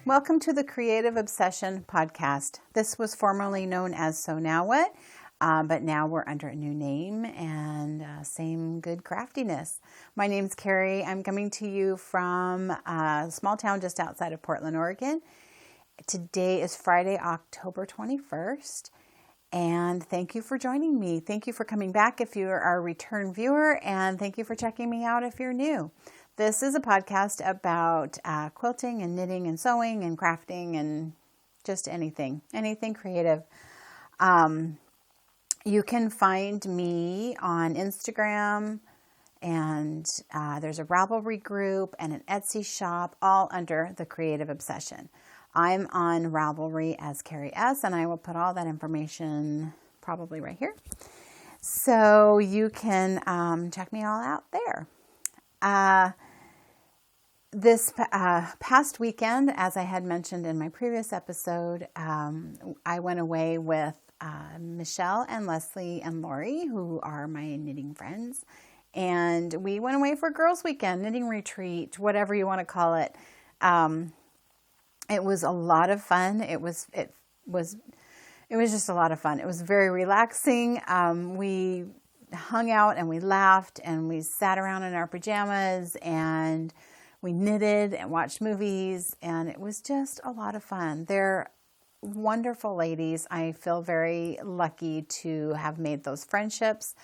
Welcome to the Creative Obsession podcast. This was formerly known as So Now What, but now we're under a new name and same good craftiness. My name's Carrie. I'm coming to you from a small town just outside of Portland, Oregon. Today is Friday, October 21st, and thank you for joining me. Thank you for coming back if you are a return viewer, and thank you for checking me out if you're new. This is a podcast about quilting and knitting and sewing and crafting and just anything creative. You can find me on Instagram, and there's a Ravelry group and an Etsy shop, all under the Creative Obsession. I'm on Ravelry as Carrie S, and I will put all that information probably right here. So you can check me all out there. This past weekend, as I had mentioned in my previous episode, I went away with Michelle and Leslie and Lori, who are my knitting friends. And we went away for Girls Weekend, knitting retreat, whatever you want to call it. It was a lot of fun. It was just a lot of fun. It was very relaxing. We hung out and we laughed and we sat around in our pajamas and we knitted and watched movies, and it was just a lot of fun. They're wonderful ladies. I feel very lucky to have made those friendships.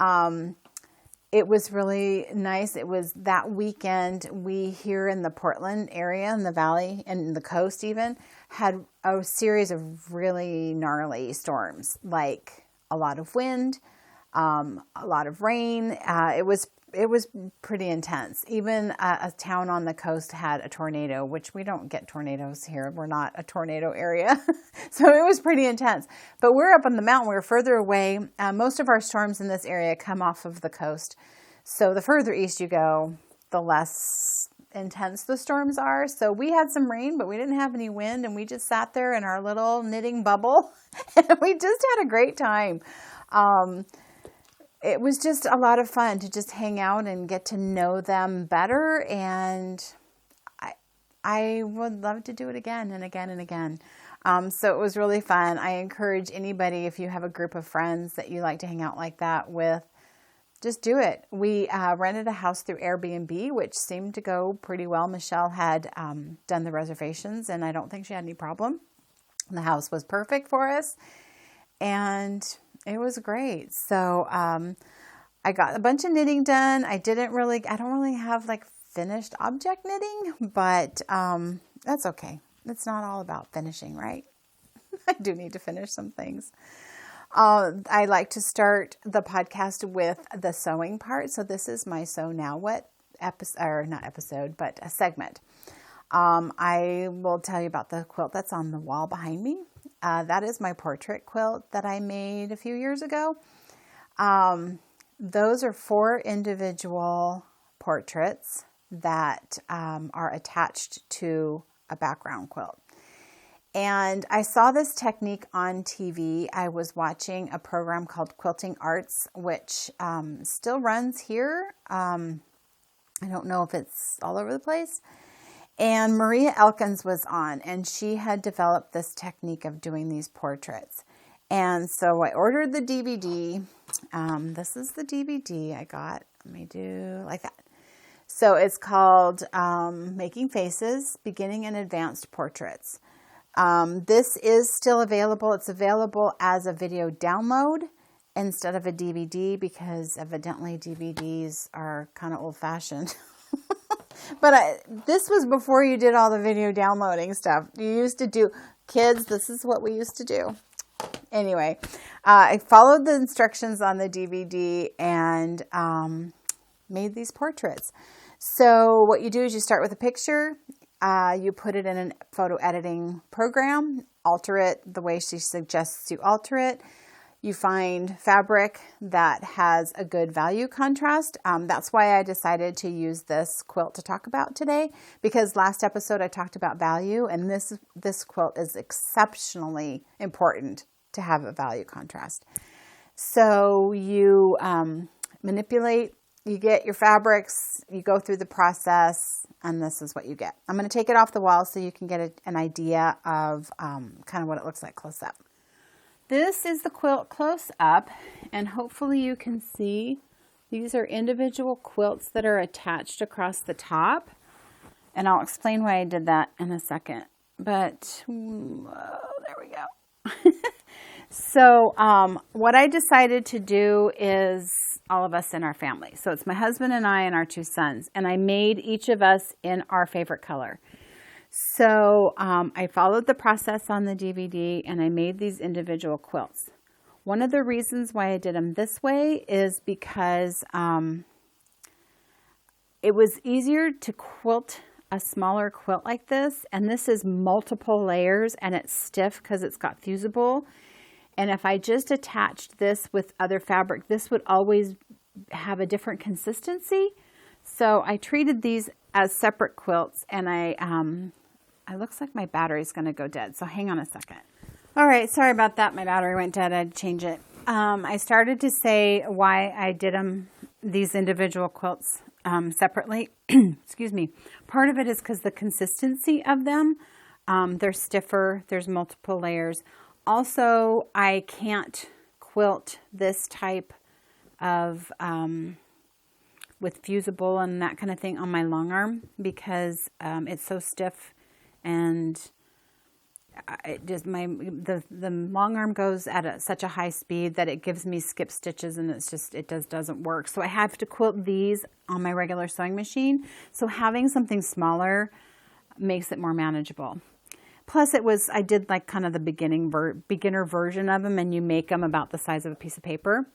It was really nice. It was that weekend. We here in the Portland area, in the valley, and the coast even, had a series of really gnarly storms, like a lot of wind, a lot of rain. It was pretty intense. Even a town on the coast had a tornado, which we don't get tornadoes here. We're not a tornado area. So it was pretty intense. But we're up on the mountain. We're further away. Most of our storms in this area come off of the coast. So the further east you go, the less intense the storms are. So we had some rain, but we didn't have any wind. And we just sat there in our little knitting bubble. And we just had a great time. It was just a lot of fun to just hang out and get to know them better. And I would love to do it again and again and again. So it was really fun. I encourage anybody, if you have a group of friends that you like to hang out like that with, just do it. We rented a house through Airbnb, which seemed to go pretty well. Michelle had done the reservations, and I don't think she had any problem. The house was perfect for us. And it was great. So I got a bunch of knitting done. I don't really have like finished object knitting, but that's okay. It's not all about finishing, right? I do need to finish some things. I like to start the podcast with the sewing part. So this is my So Now What but a segment. I will tell you about the quilt that's on the wall behind me. That is my portrait quilt that I made a few years ago. Those are 4 individual portraits that are attached to a background quilt. And I saw this technique on TV. I was watching a program called Quilting Arts, which still runs here. I don't know if it's all over the place. And Maria Elkins was on, and she had developed this technique of doing these portraits. And so I ordered the DVD. This is the DVD I got. Let me do like that. So it's called Making Faces, Beginning and Advanced Portraits. This is still available. It's available as a video download instead of a DVD because evidently DVDs are kind of old-fashioned. But this was before you did all the video downloading stuff. You used to do, kids, this is what we used to do. Anyway, I followed the instructions on the DVD and made these portraits. So what you do is you start with a picture. You put it in a photo editing program, alter it the way she suggests you alter it. You find fabric that has a good value contrast. That's why I decided to use this quilt to talk about today, because last episode I talked about value, and this quilt is exceptionally important to have a value contrast. So you manipulate you get your fabrics, you go through the process, and this is what you get. I'm going to take it off the wall so you can get an idea of kind of what it looks like close up. This is the quilt close up, and hopefully you can see these are individual quilts that are attached across the top. And I'll explain why I did that in a second. But there we go. So what I decided to do is all of us in our family. So it's my husband and I and our 2 sons. And I made each of us in our favorite color. So I followed the process on the DVD and I made these individual quilts. One of the reasons why I did them this way is because it was easier to quilt a smaller quilt like this. And this is multiple layers and it's stiff because it's got fusible. And if I just attached this with other fabric, this would always have a different consistency. So I treated these as separate quilts, and it looks like my battery's going to go dead. So hang on a second. All right, sorry about that. My battery went dead. I had to change it. I started to say why I did these individual quilts separately. Excuse me. Part of it is because the consistency of them, they're stiffer. There's multiple layers. Also, I can't quilt this type of, with fusible and that kind of thing on my long arm because it's so stiff, and it just the long arm goes at such a high speed that it gives me skip stitches, and it doesn't work. So I have to quilt these on my regular sewing machine. So having something smaller makes it more manageable. Plus I did like kind of the beginner version of them, and you make them about the size of a piece of paper.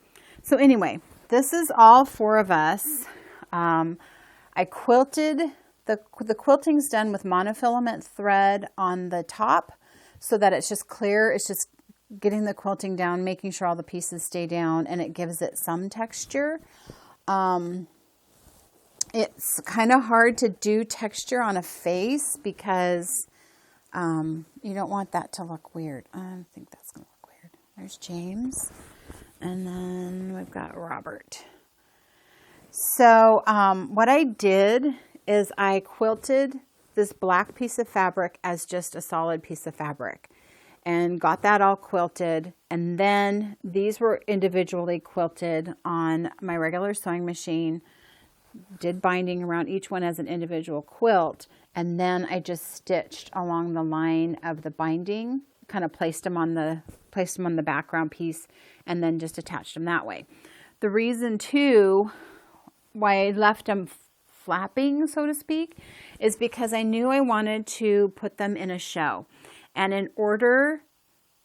So anyway, this is all 4 of us. I quilted, the quilting's done with monofilament thread on the top so that it's just clear. It's just getting the quilting down, making sure all the pieces stay down, and it gives it some texture. It's kind of hard to do texture on a face because you don't want that to look weird. I think that's going to look weird. There's James. And then we've got Robert. So what I did is I quilted this black piece of fabric as just a solid piece of fabric and got that all quilted. And then these were individually quilted on my regular sewing machine, did binding around each one as an individual quilt. And then I just stitched along the line of the binding, kind of placed them on the background piece, and then just attached them that way. The reason too why I left them flapping, so to speak, is because I knew I wanted to put them in a show. And in order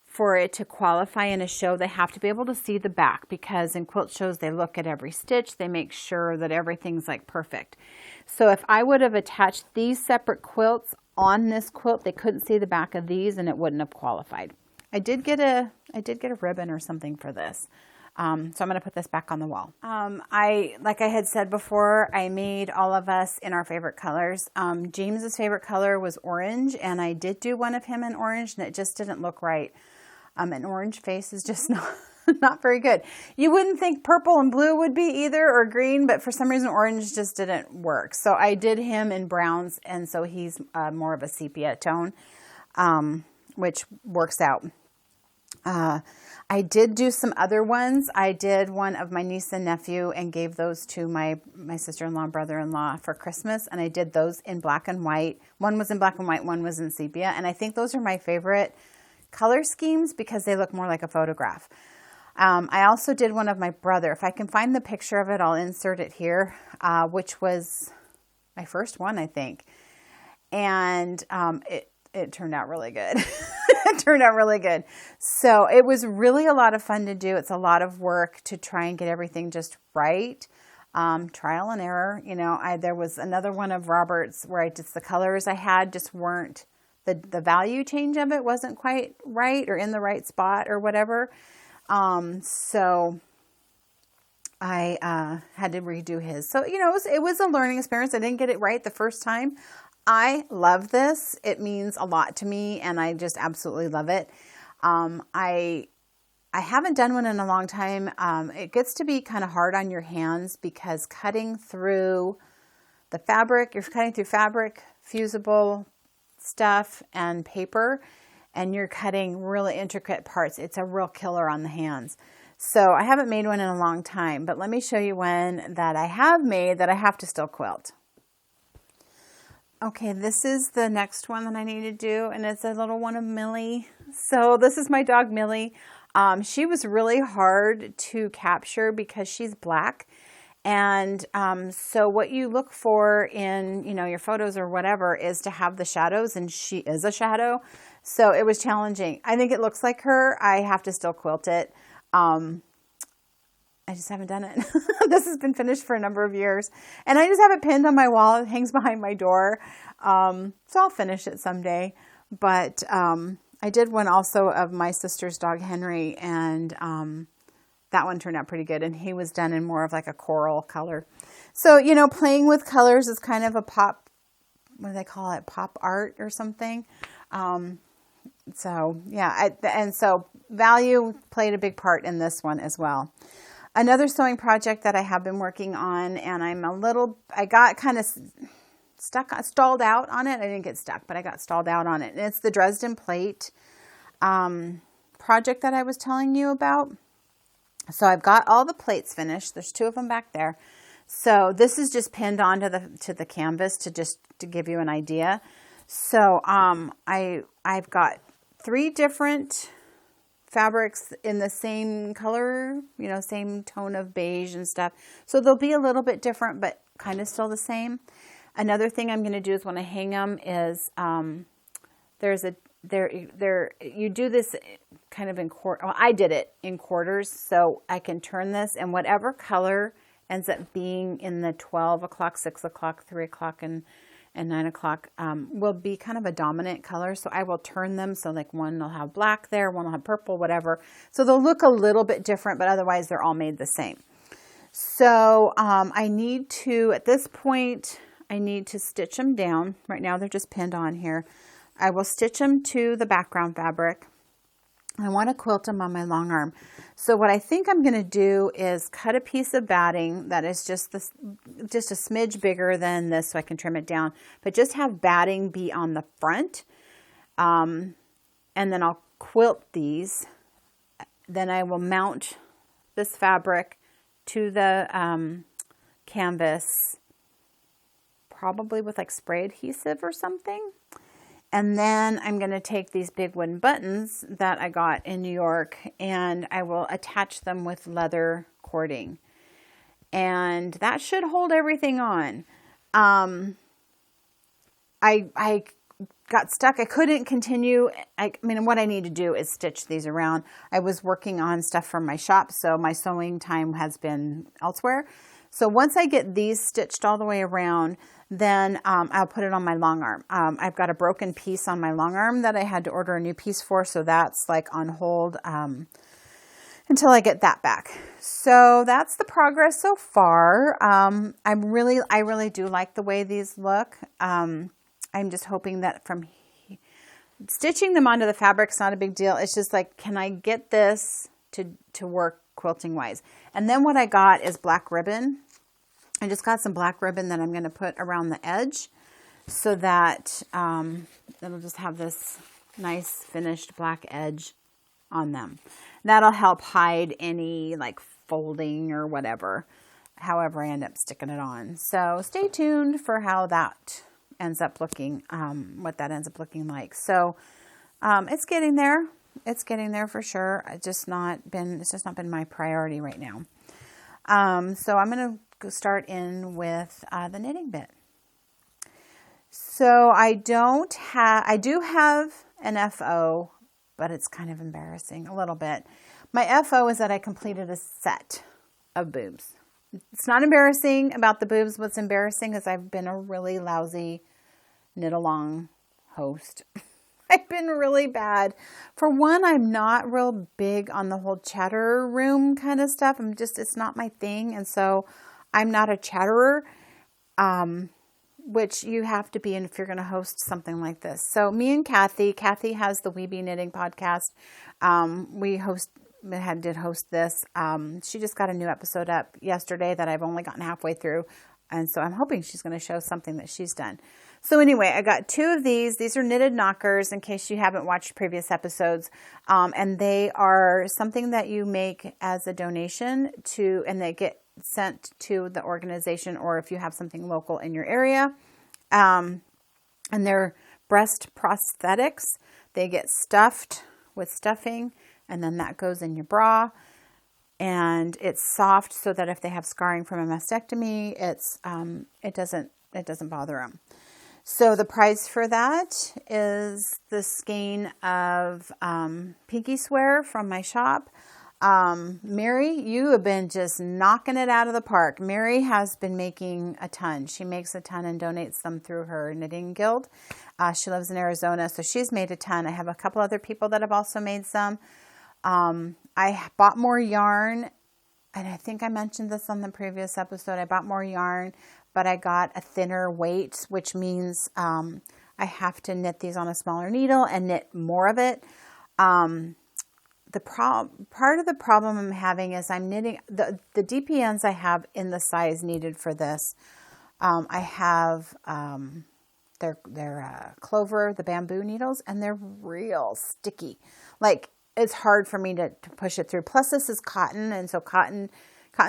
for it to qualify in a show, they have to be able to see the back, because in quilt shows, they look at every stitch. They make sure that everything's like perfect. So if I would have attached these separate quilts on this quilt, they couldn't see the back of these and it wouldn't have qualified. I did get a ribbon or something for this. So I'm going to put this back on the wall. Like I had said before, I made all of us in our favorite colors. James's favorite color was orange, and I did do one of him in orange, and it just didn't look right. An orange face is just not very good. You wouldn't think purple and blue would be either, or green, but for some reason orange just didn't work. So I did him in browns, and so he's more of a sepia tone, which works out. I did do some other ones. I did one of my niece and nephew and gave those to my sister-in-law and brother-in-law for Christmas. And I did those in black and white. One was in black and white, one was in sepia. And I think those are my favorite color schemes because they look more like a photograph. I also did one of my brother. If I can find the picture of it, I'll insert it here, which was my first one, I think. And it turned out really good. It turned out really good. So it was really a lot of fun to do. It's a lot of work to try and get everything just right. Trial and error. You know, there was another one of Robert's where the colors I had just weren't, the value change of it wasn't quite right or in the right spot or whatever. So I had to redo his. So, you know, it was a learning experience. I didn't get it right the first time. I love this. It means a lot to me, and I just absolutely love it. I I haven't done one in a long time. It gets to be kind of hard on your hands because cutting through the fabric, you're cutting through fabric, fusible stuff, and paper, and you're cutting really intricate parts. It's a real killer on the hands. So I haven't made one in a long time, but let me show you one that I have made that I have to still quilt. Okay, this is the next one that I need to do, and it's a little one of Millie. So this is my dog Millie. She was really hard to capture because she's black. And so what you look for in, your photos or whatever is to have the shadows, and she is a shadow. So it was challenging. I think it looks like her. I have to still quilt it. I just haven't done it. This has been finished for a number of years. And I just have it pinned on my wall. It hangs behind my door. So I'll finish it someday. But I did one also of my sister's dog, Henry. And that one turned out pretty good. And he was done in more of like a coral color. So, playing with colors is kind of a pop, what do they call it? Pop art or something. So, yeah. And so value played a big part in this one as well. Another sewing project that I have been working on, and I got kind of stalled out on it. I didn't get stuck, but I got stalled out on it. And it's the Dresden Plate project that I was telling you about. So I've got all the plates finished. There's 2 of them back there. So this is just pinned onto the canvas to give you an idea. So I've got 3 different fabrics in the same color, same tone of beige and stuff. So they'll be a little bit different, but kind of still the same. Another thing I'm going to do is when I hang them is you do this kind of in quarter. Well, I did it in quarters, so I can turn this, and whatever color ends up being in the 12 o'clock, 6 o'clock, 3 o'clock, and 9 o'clock will be kind of a dominant color. So I will turn them. So like one will have black there, one will have purple, whatever. So they'll look a little bit different, but otherwise they're all made the same. So I need to, at this point, I need to stitch them down. Right now they're just pinned on here. I will stitch them to the background fabric. I want to quilt them on my long arm. So what I think I'm going to do is cut a piece of batting that is just a smidge bigger than this so I can trim it down. But just have batting be on the front. And then I'll quilt these. Then I will mount this fabric to the canvas, probably with like spray adhesive or something. And then I'm going to take these big wooden buttons that I got in New York, and I will attach them with leather cording. And that should hold everything on. I got stuck. I couldn't continue. I mean, what I need to do is stitch these around. I was working on stuff from my shop, so my sewing time has been elsewhere. So once I get these stitched all the way around, then I'll put it on my long arm. I've got a broken piece on my long arm that I had to order a new piece for, so that's like on hold until I get that back. So that's the progress so far. I really do like the way these look. I'm just hoping that from stitching them onto the fabric's not a big deal. It's just like, can I get this to work quilting wise? And then what I got is black ribbon. I just got some black ribbon that I'm going to put around the edge so that it'll just have this nice finished black edge on them. That'll help hide any like folding or whatever, however I end up sticking it on. So stay tuned for how that ends up looking, what that ends up looking like. So it's getting there. It's getting there for sure. It's just not been my priority right now. So I'm going to start in with the knitting bit. So I do have an FO, but it's kind of embarrassing a little bit. My FO is that I completed a set of boobs. It's not embarrassing about the boobs. What's embarrassing is I've been a really lousy knit along host. I've been really bad. For one, I'm not real big on the whole chatter room kind of stuff. It's not my thing. And so I'm not a chatterer, which you have to be if you're going to host something like this. So me and Kathy has the Weeby Knitting podcast. We host did host this. She just got a new episode up yesterday that I've only gotten halfway through. And so I'm hoping she's going to show something that she's done. So anyway, I got 2 of these. These are knitted knockers in case you haven't watched previous episodes. And they are something that you make as a donation and they get sent to the organization, or if you have something local in your area. And they're breast prosthetics. They get stuffed with stuffing, and then that goes in your bra. And it's soft so that if they have scarring from a mastectomy, it doesn't bother them. So the price for that is the skein of Pinky Swear from my shop. Mary, you have been just knocking it out of the park. Mary has been making a ton. She makes a ton and donates them through her knitting guild. She lives in Arizona, so she's made a ton. I have a couple other people that have also made some. I bought more yarn, and I think I mentioned this on the previous episode. I bought more yarn, but I got a thinner weight, which means I have to knit these on a smaller needle and knit more of it. Part of the problem I'm having is I'm knitting the DPNs I have in the size needed for this. I have they're clover, the bamboo needles, and they're real sticky. Like, it's hard for me to push it through. Plus, this is cotton, and so cotton's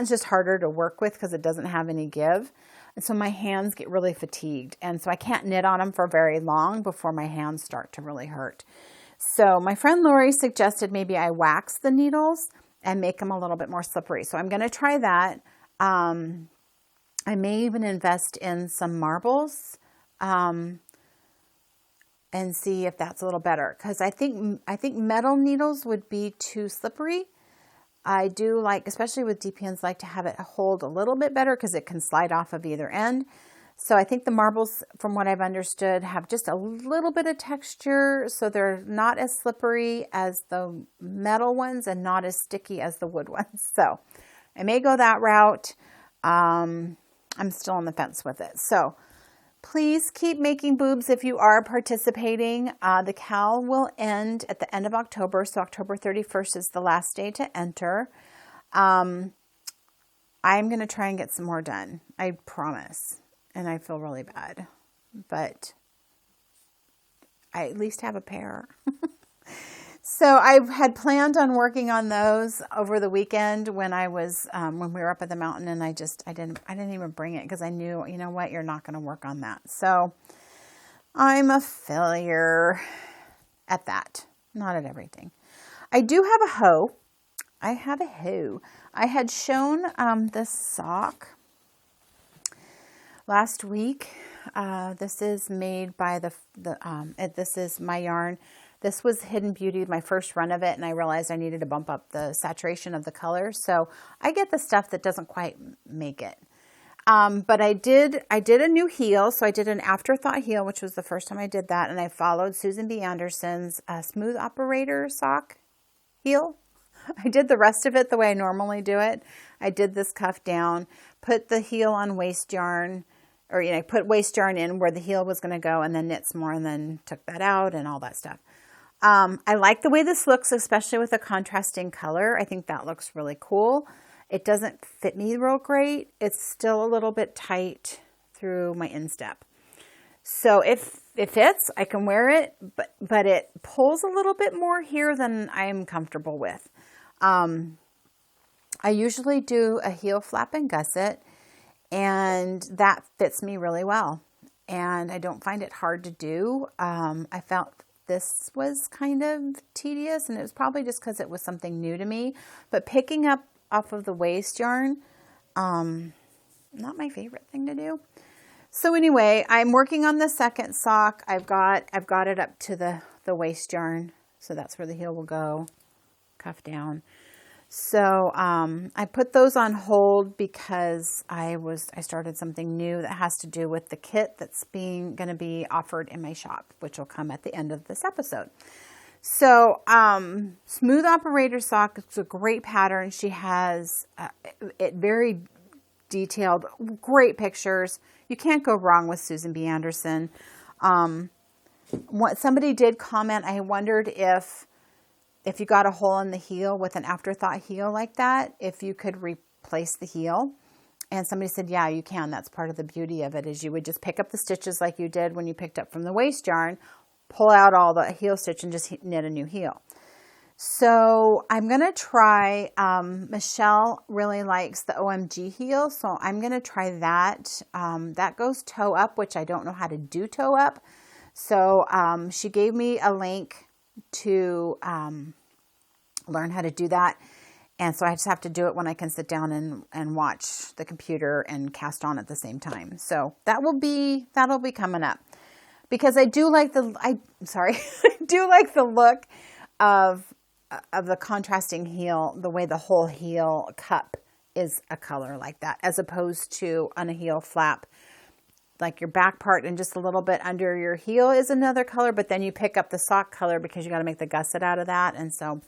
just harder to work with because it doesn't have any give. And so my hands get really fatigued, and so I can't knit on them for very long before my hands start to really hurt. So my friend Lori suggested maybe I wax the needles and make them a little bit more slippery. So I'm going to try that. I may even invest in some marbles and see if that's a little better, because I think metal needles would be too slippery. I do like, especially with DPNs, like to have it hold a little bit better because it can slide off of either end. So I think the marbles, from what I've understood, have just a little bit of texture, so they're not as slippery as the metal ones and not as sticky as the wood ones. So I may go that route. I'm still on the fence with it. So please keep making boobs if you are participating. The cal will end at the end of October, so October 31st is the last day to enter. I'm going to try and get some more done, I promise. And I feel really bad, but I at least have a pair. So I had planned on working on those over the weekend when I was when we were up at the mountain, and I didn't even bring it because I knew, you know what, you're not going to work on that. So I'm a failure at that, not at everything. I do have a hoe. I have a hoe. I had shown this sock last week. This is made by this is my yarn. This was Hidden Beauty, my first run of it, and I realized I needed to bump up the saturation of the color. So I get the stuff that doesn't quite make it. But I did a new heel. So I did an afterthought heel, which was the first time I did that. And I followed Susan B. Anderson's Smooth Operator sock heel. I did the rest of it the way I normally do it. I did this cuff down, put the heel on waste yarn, or, you know, put waste yarn in where the heel was going to go, and then knit some more, and then took that out and all that stuff. I like the way this looks, especially with a contrasting color. I think that looks really cool. It doesn't fit me real great. It's still a little bit tight through my instep. So if it fits, I can wear it, but it pulls a little bit more here than I'm comfortable with. I usually do a heel flap and gusset, and that fits me really well. And I don't find it hard to do. I felt this was kind of tedious, and it was probably just because it was something new to me. But picking up off of the waste yarn, not my favorite thing to do. So anyway, I'm working on the second sock. I've got it up to the waste yarn, so that's where the heel will go, cuff down. So I put those on hold because I started something new that has to do with the kit that's going to be offered in my shop, which will come at the end of this episode. So Smooth Operator sock, it's a great pattern. She has it very detailed, great pictures. You can't go wrong with Susan B. Anderson. Somebody did comment, I wondered if if you got a hole in the heel with an afterthought heel like that, if you could replace the heel. And somebody said, yeah, you can. That's part of the beauty of it, is you would just pick up the stitches like you did when you picked up from the waste yarn, pull out all the heel stitch and just knit a new heel. So I'm going to try, Michelle really likes the OMG heel, so I'm going to try that. That goes toe up, which I don't know how to do toe up. So she gave me a link to learn how to do that. And so I just have to do it when I can sit down and watch the computer and cast on at the same time. So that'll be coming up, because I do like I do like the look of the contrasting heel, the way the whole heel cup is a color like that, as opposed to on a heel flap, like your back part and just a little bit under your heel is another color, but then you pick up the sock color because you got to make the gusset out of that. And so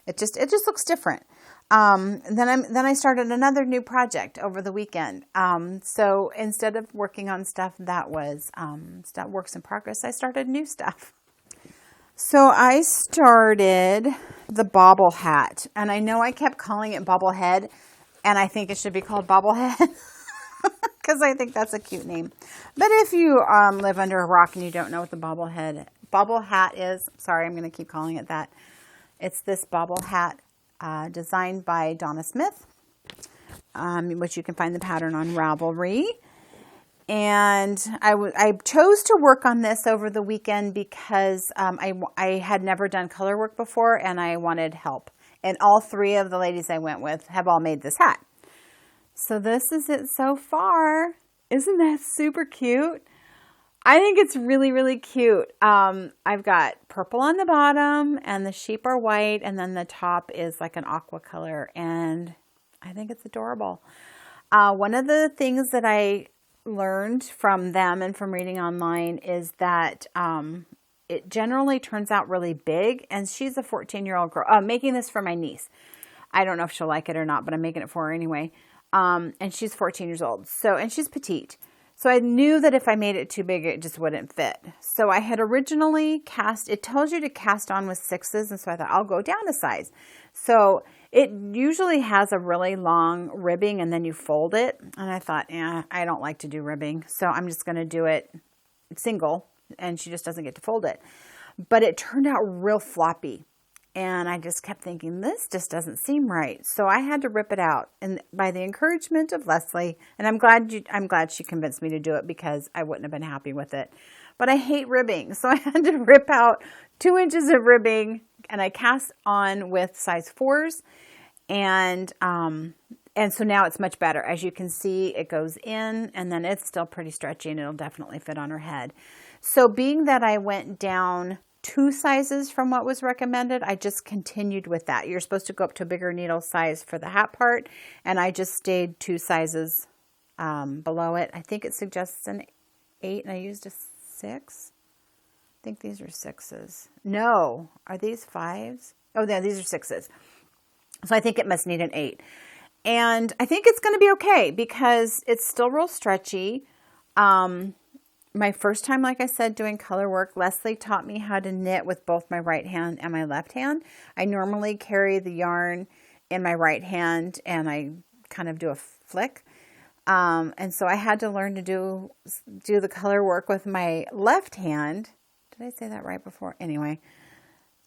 it just looks different. Then I started another new project over the weekend. So instead of working on stuff that was works in progress, I started new stuff. So I started the Bobble hat, and I know I kept calling it Bobblehead, and I think it should be called Bobblehead because I think that's a cute name. But if you live under a rock and you don't know what the Bobble hat is, sorry, I'm going to keep calling it that. It's this Bobble hat designed by Donna Smith, which you can find the pattern on Ravelry. And I chose to work on this over the weekend because I had never done color work before and I wanted help. And all three of the ladies I went with have all made this hat. So this is it so far. Isn't that super cute? I think it's really, really cute. I've got purple on the bottom and the sheep are white, and then the top is like an aqua color, and I think it's adorable. One of the things that I learned from them and from reading online is that it generally turns out really big, and she's a 14-year-old girl. I'm making this for my niece. I don't know if she'll like it or not, but I'm making it for her anyway. And she's 14 years old, and she's petite. So I knew that if I made it too big, it just wouldn't fit. So I had originally it tells you to cast on with 6s, and so I thought I'll go down a size. So it usually has a really long ribbing and then you fold it. And I thought, I don't like to do ribbing, so I'm just going to do it single, and she just doesn't get to fold it. But it turned out real floppy. And I just kept thinking, this just doesn't seem right. So I had to rip it out. And by the encouragement of Leslie, and I'm glad she convinced me to do it, because I wouldn't have been happy with it. But I hate ribbing. So I had to rip out 2 inches of ribbing, and I cast on with size 4s. And so now it's much better. As you can see, it goes in, and then it's still pretty stretchy, and it'll definitely fit on her head. So being that I went down 2 sizes from what was recommended, I just continued with that. You're supposed to go up to a bigger needle size for the hat part, and I just stayed 2 sizes below it. I think it suggests an 8, and I used a 6. I think these are 6s. No, are these 5s? Oh, yeah, these are 6s. So I think it must need an 8. And I think it's going to be okay because it's still real stretchy. My first time, like I said, doing color work, Leslie taught me how to knit with both my right hand and my left hand. I normally carry the yarn in my right hand and I kind of do a flick. And so I had to learn to do the color work with my left hand. Did I say that right before? Anyway,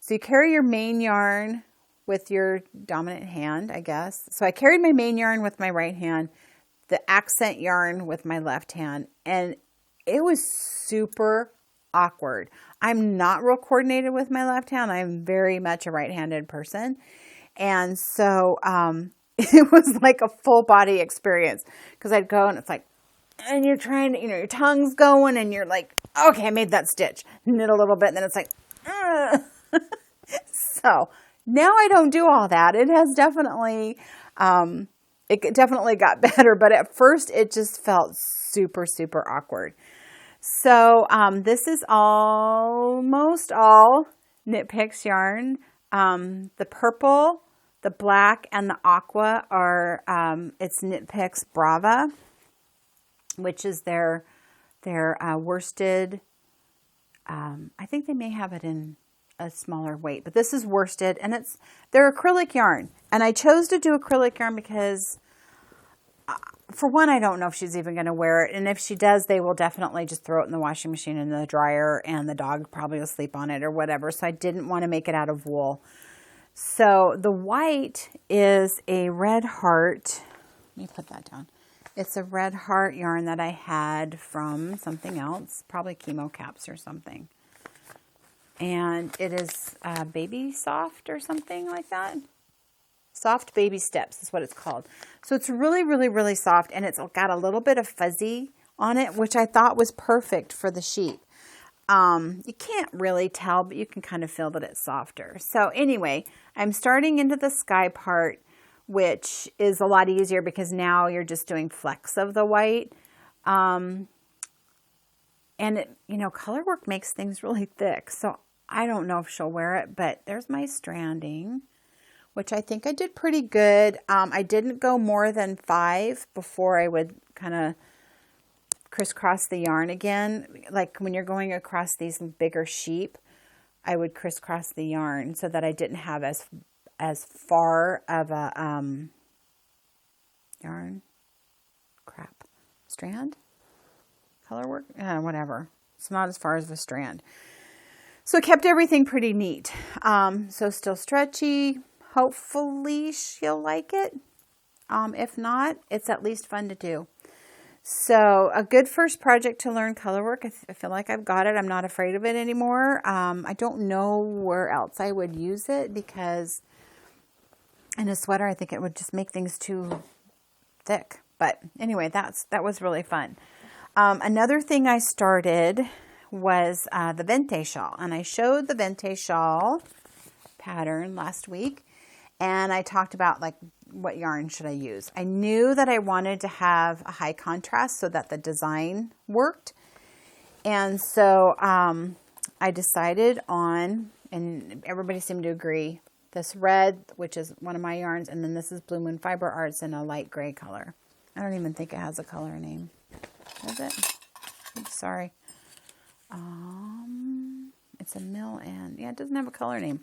so you carry your main yarn with your dominant hand, I guess. So I carried my main yarn with my right hand, the accent yarn with my left hand, and it was super awkward. I'm not real coordinated with my left hand. I'm very much a right-handed person. And so it was like a full body experience, because I'd go and it's like, and you're trying to, your tongue's going and you're like, okay, I made that stitch. Knit a little bit, and then it's like, So now I don't do all that. It has definitely, it definitely got better, but at first it just felt super, super awkward. So this is almost all Knit Picks yarn. The purple, the black, and the aqua are, it's Knit Picks Brava, which is their worsted. I think they may have it in a smaller weight. But this is worsted, and they're acrylic yarn. And I chose to do acrylic yarn because, for one, I don't know if she's even going to wear it. And if she does, they will definitely just throw it in the washing machine and the dryer, and the dog probably will sleep on it or whatever. So I didn't want to make it out of wool. So the white is a red heart. Let me put that down. It's a red heart yarn that I had from something else, probably Chemo Caps or something. And it is Baby Soft or something like that. Soft Baby Steps is what it's called. So it's really, really, really soft, and it's got a little bit of fuzzy on it, which I thought was perfect for the sheep. You can't really tell, but you can kind of feel that it's softer. So anyway, I'm starting into the sky part, which is a lot easier because now you're just doing flecks of the white. And it, color work makes things really thick. So I don't know if she'll wear it, but there's my stranding, which I think I did pretty good. I didn't go more than 5 before I would kind of crisscross the yarn again. Like when you're going across these bigger sheep, I would crisscross the yarn so that I didn't have as far of a strand, color work, whatever. It's not as far as the strand. So it kept everything pretty neat. So still stretchy. Hopefully she'll like it. If not, it's at least fun to do. So a good first project to learn color work. I feel like I've got it. I'm not afraid of it anymore. I don't know where else I would use it because in a sweater, I think it would just make things too thick. But anyway, that was really fun. Another thing I started was the Vente shawl. And I showed the Vente shawl pattern last week. And I talked about like what yarn should I use. I knew that I wanted to have a high contrast so that the design worked. And so I decided on, and everybody seemed to agree, this red, which is one of my yarns, and then this is Blue Moon Fiber Arts in a light gray color. I don't even think it has a color name. Does it? Oops, sorry. It's a mill and, yeah, it doesn't have a color name.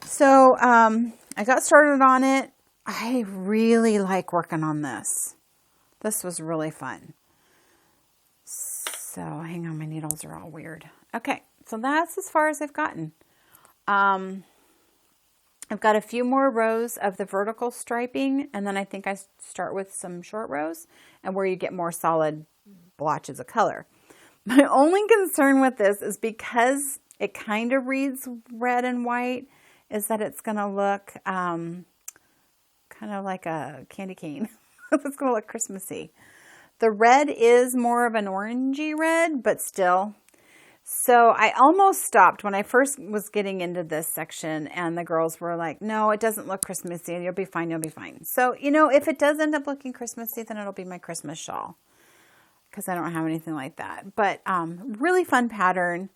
So I got started on it. I really like working on this. This was really fun. So hang on, my needles are all weird. Okay, so that's as far as I've gotten. I've got a few more rows of the vertical striping, and then I think I start with some short rows and where you get more solid blotches of color. My only concern with this is because it kind of reads red and white, is that it's going to look kind of like a candy cane. It's going to look Christmassy. The red is more of an orangey red, but still. So I almost stopped when I first was getting into this section, and the girls were like, no, it doesn't look Christmassy. You'll be fine. You'll be fine. So, if it does end up looking Christmassy, then it'll be my Christmas shawl because I don't have anything like that. But really fun pattern.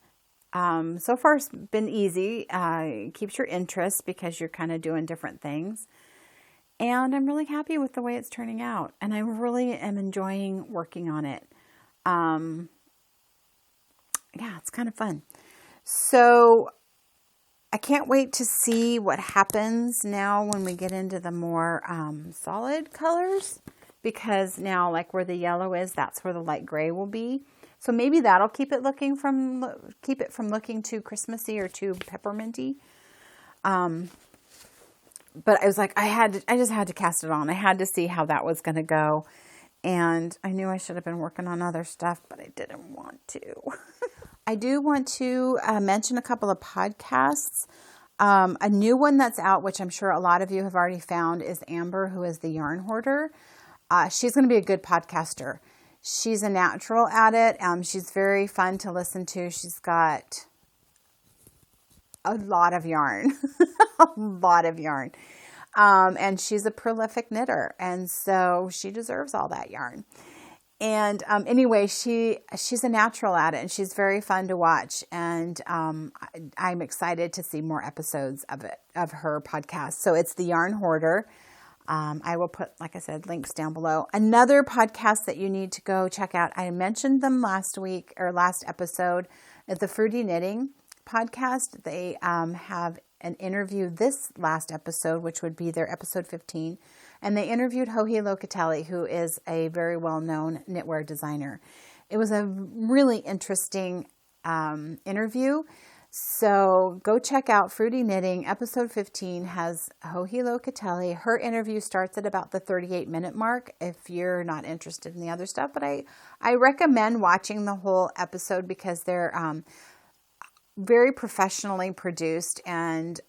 So far it's been easy. It keeps your interest because you're kind of doing different things. And I'm really happy with the way it's turning out. And I really am enjoying working on it. Yeah, it's kind of fun. So I can't wait to see what happens now when we get into the more solid colors. Because now, like where the yellow is, that's where the light gray will be. So maybe that'll keep it from looking too Christmassy or too pepperminty. But I was like, I just had to cast it on. I had to see how that was going to go. And I knew I should have been working on other stuff, but I didn't want to. I do want to mention a couple of podcasts. A new one that's out, which I'm sure a lot of you have already found, is Amber, who is the Yarn Hoarder. She's going to be a good podcaster. She's a natural at it. She's very fun to listen to. She's got a lot of yarn, a lot of yarn. And she's a prolific knitter. And so she deserves all that yarn. And anyway, she's a natural at it, and she's very fun to watch. And I'm excited to see more episodes of her podcast. So it's the Yarn Hoarder. I will put, like I said, links down below. Another podcast that you need to go check out. I mentioned them last week or last episode, is the Fruity Knitting. podcast. They have an interview this last episode, which would be their episode 15. And they interviewed Joji Locatelli, who is a very well-known knitwear designer. It was a really interesting interview. So go check out Fruity Knitting. Episode 15 has Joji Locatelli. Her interview starts at about the 38-minute mark if you're not interested in the other stuff. But I recommend watching the whole episode because they're very professionally produced and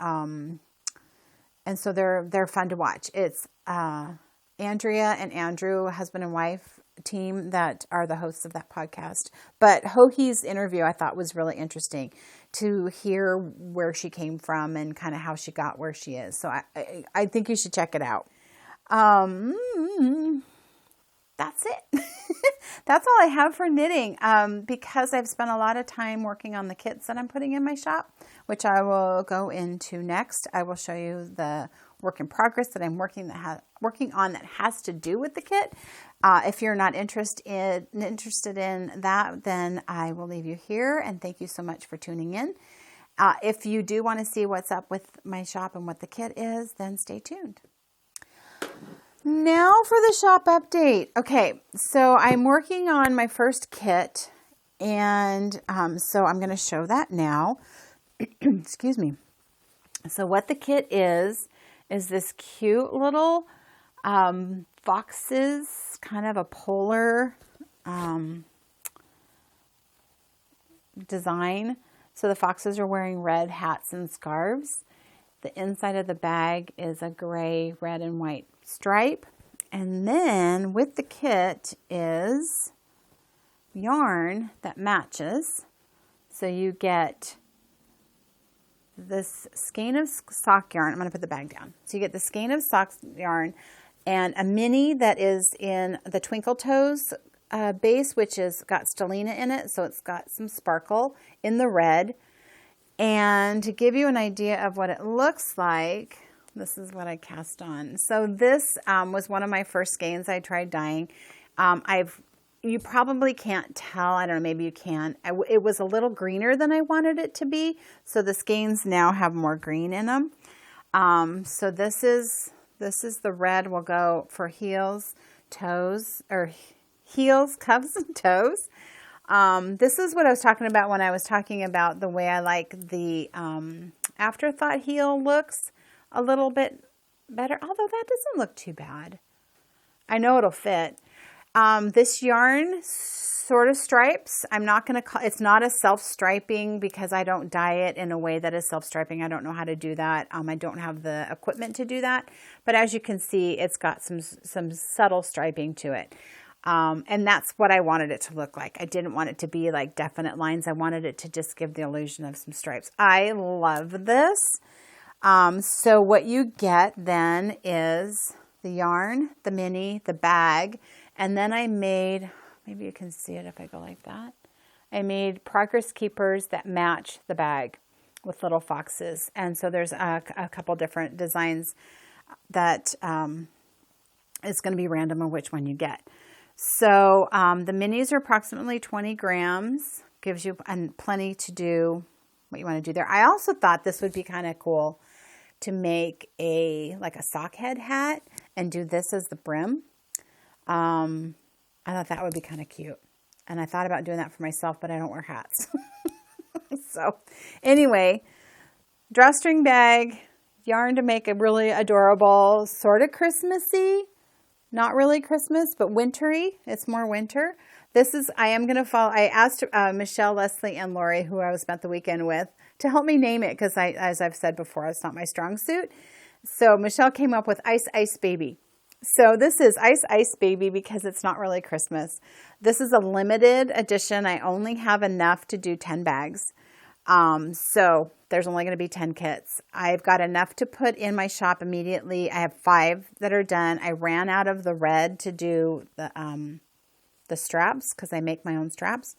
so they're fun to watch. It's Andrea and Andrew, husband and wife team, that are the hosts of that podcast. But Joji's interview I thought was really interesting to hear where she came from and kind of how she got where she is. So I think you should check it out. That's it. That's all I have for knitting, because I've spent a lot of time working on the kits that I'm putting in my shop, which I will go into next. I will show you the work in progress that I'm working on that has to do with the kit. If you're not interested in that, then I will leave you here, and thank you so much for tuning in. If you do want to see what's up with my shop and what the kit is, then stay tuned. Now for the shop update. Okay, so I'm working on my first kit, and so I'm going to show that now. Excuse me. So what the kit is this cute little foxes, kind of a polar design. So the foxes are wearing red hats and scarves. The inside of the bag is a gray, red, and white stripe. And then with the kit is yarn that matches. So you get this skein of sock yarn. I'm going to put the bag down. So you get the skein of sock yarn and a mini that is in the Twinkle Toes base, which has got stellina in it. So it's got some sparkle in the red. And to give you an idea of what it looks like, this is what I cast on. So this was one of my first skeins I tried dyeing. You probably can't tell. I don't know, maybe you can. It was a little greener than I wanted it to be. So the skeins now have more green in them. So this is the red will go for heels, toes, or heels, cuffs, and toes. This is what I was talking about when I was talking about the way I like the afterthought heel looks a little bit better, although that doesn't look too bad. I know it'll fit. This yarn sort of stripes. I'm not going to call it's not a self-striping because I don't dye it in a way that is self-striping. I don't know how to do that. I don't have the equipment to do that. But as you can see, it's got some subtle striping to it. And that's what I wanted it to look like. I didn't want it to be like definite lines. I wanted it to just give the illusion of some stripes. I love this. So what you get then is the yarn, the mini, the bag, and then I made, maybe you can see it if I go like that. I made progress keepers that match the bag with little foxes. And so there's a couple different designs that it's going to be random on which one you get. So the minis are approximately 20 grams, gives you plenty to do what you want to do there. I also thought this would be kind of cool to make like a sock head hat and do this as the brim. I thought that would be kind of cute. And I thought about doing that for myself, but I don't wear hats. So anyway, drawstring bag, yarn to make a really adorable, sort of Christmassy, not really Christmas, but wintry. It's more winter. I am going to follow. I asked Michelle, Leslie, and Lori, who I spent the weekend with, to help me name it because as I've said before, it's not my strong suit. So Michelle came up with Ice Ice Baby. So this is Ice Ice Baby because it's not really Christmas. This is a limited edition. I only have enough to do 10 bags. So there's only going to be 10 kits. I've got enough to put in my shop immediately. I have 5 that are done. I ran out of the red to do the straps because I make my own straps.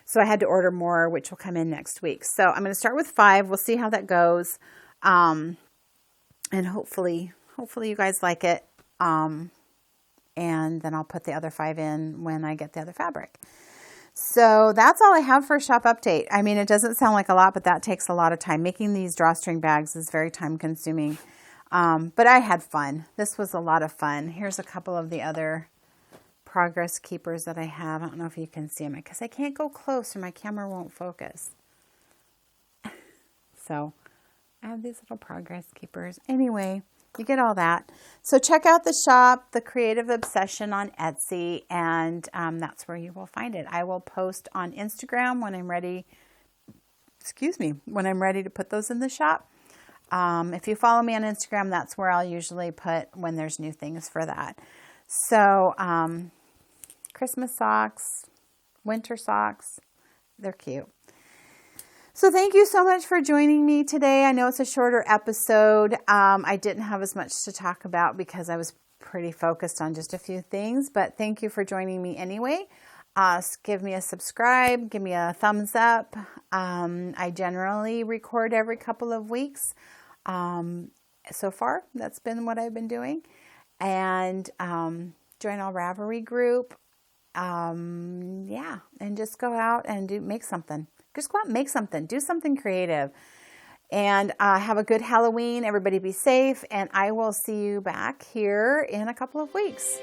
So I had to order more, which will come in next week. So I'm going to start with 5. We'll see how that goes. And hopefully you guys like it. And then I'll put the other 5 in when I get the other fabric. So that's all I have for shop update. I mean, it doesn't sound like a lot, but that takes a lot of time. Making these drawstring bags is very time consuming. But I had fun. This was a lot of fun. Here's a couple of the other progress keepers that I have. I don't know if you can see them because I can't go close or my camera won't focus. So I have these little progress keepers. Anyway, you get all that. So check out the shop, The Creative Obsession on Etsy, and that's where you will find it. I will post on Instagram when I'm ready, when I'm ready to put those in the shop. If you follow me on Instagram, that's where I'll usually put when there's new things for that. So Christmas socks, winter socks, they're cute. So thank you so much for joining me today. I know it's a shorter episode. I didn't have as much to talk about because I was pretty focused on just a few things, but thank you for joining me anyway. Give me a subscribe, give me a thumbs up. I generally record every couple of weeks. So far, that's been what I've been doing. And join our Ravelry group. Yeah, and just go out and make something. Just go out and make something. Do something creative. And have a good Halloween. Everybody be safe. And I will see you back here in a couple of weeks.